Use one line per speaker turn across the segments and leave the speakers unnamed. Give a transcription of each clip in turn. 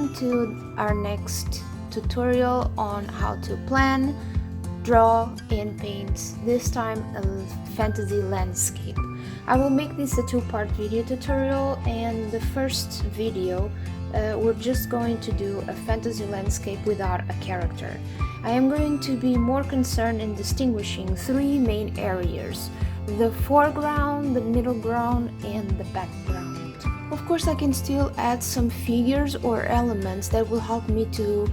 Welcome to our next tutorial on how to plan, draw and paint, this time a fantasy landscape. I will make this a two-part video tutorial, and the first video we're just going to do a fantasy landscape without a character. I am going to be more concerned in distinguishing three main areas: the foreground, the middle ground and the background. Of course, I can still add some figures or elements that will help me to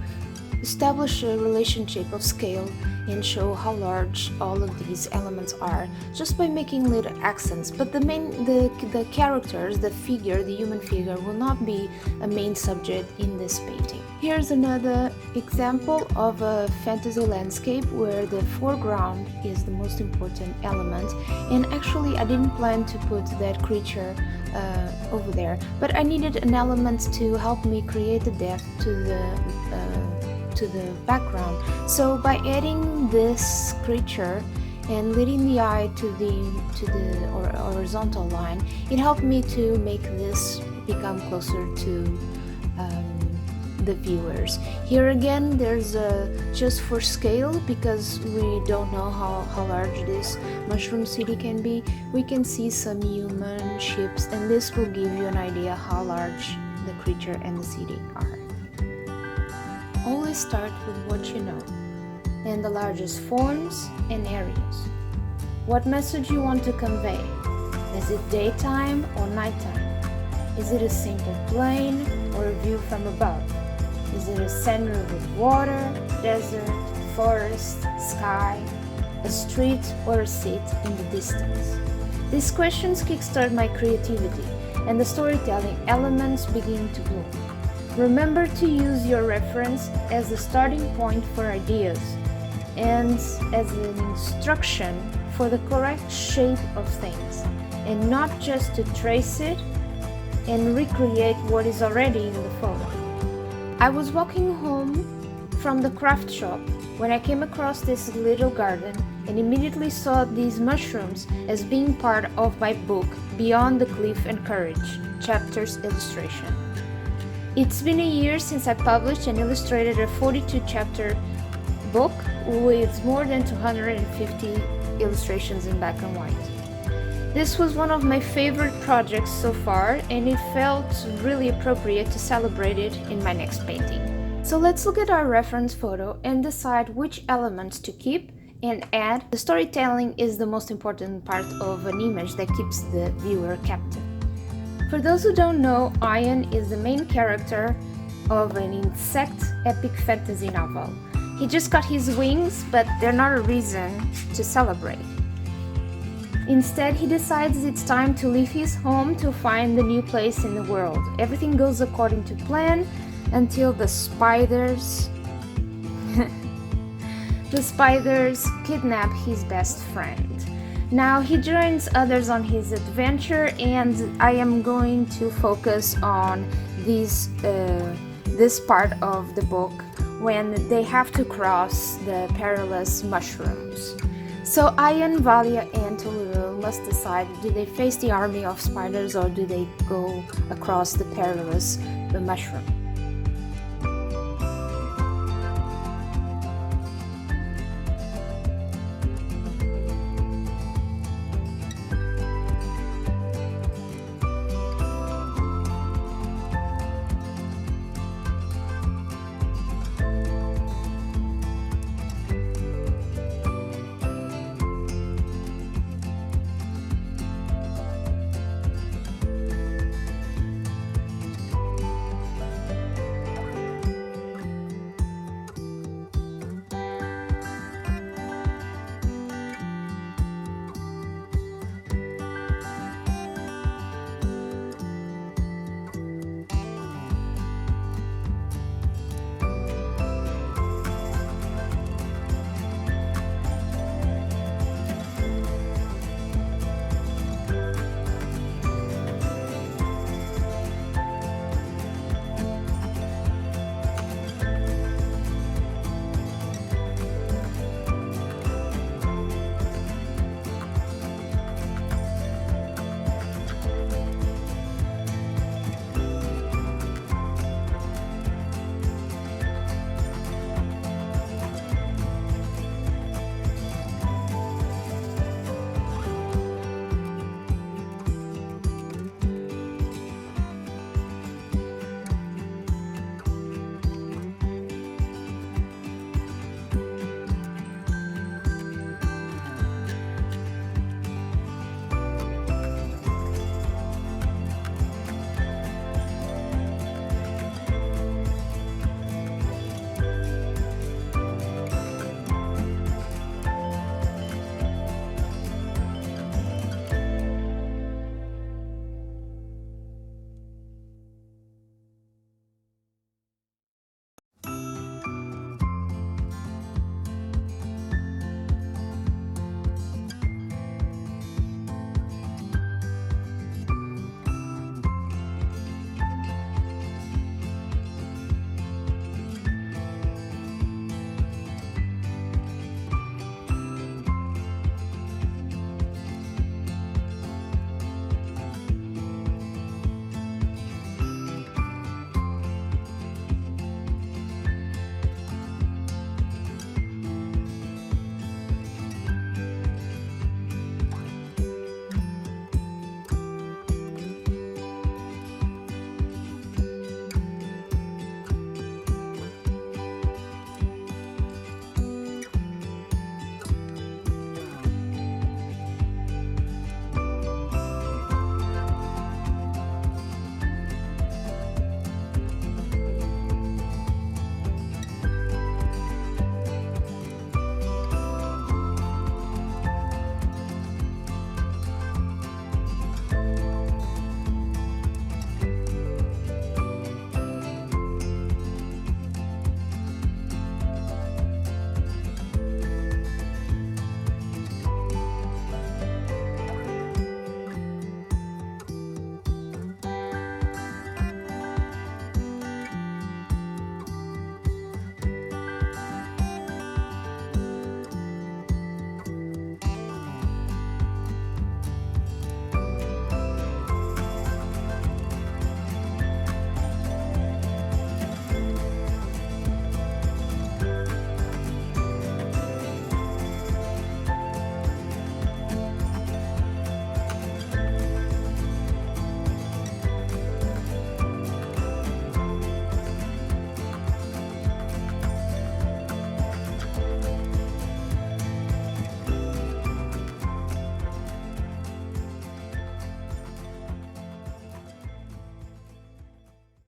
establish a relationship of scale and show how large all of these elements are just by making little accents. But the characters, the human figure, will not be a main subject in this painting. Here's another example of a fantasy landscape where the foreground is the most important element, and actually I didn't plan to put that creature over there, but I needed an element to help me create the depth to the background. So by adding this creature and leading the eye to the horizontal line, it helped me to make this become closer to the viewers. Here again, there's just for scale, because we don't know how large this mushroom city can be. We can see some human ships, and this will give you an idea how large the creature and the city are. Always start with what you know and the largest forms and areas. What message you want to convey? Is it daytime or nighttime? Is it a simple plain or a view from above? Is it a center with water, desert, forest, sky, a street or a seat in the distance? These questions kickstart my creativity, and the storytelling elements begin to bloom. Remember to use your reference as a starting point for ideas and as an instruction for the correct shape of things, and not just to trace it and recreate what is already in the photo. I was walking home from the craft shop when I came across this little garden and immediately saw these mushrooms as being part of my book Beyond the Cliff and Courage Chapters illustration. It's been a year since I published and illustrated a 42-chapter book with more than 250 illustrations in black and white. This was one of my favorite projects so far, and it felt really appropriate to celebrate it in my next painting. So let's look at our reference photo and decide which elements to keep and add. The storytelling is the most important part of an image that keeps the viewer captive. For those who don't know, Ian is the main character of an insect epic fantasy novel. He just got his wings, but they're not a reason to celebrate. Instead, he decides it's time to leave his home to find the new place in the world. Everything goes according to plan until the spiders kidnap his best friend. Now he joins others on his adventure, and I am going to focus on this part of the book when they have to cross the Perilous Mushrooms. So Ian, Valia and Toluro must decide, do they face the army of spiders or do they go across the Perilous mushroom?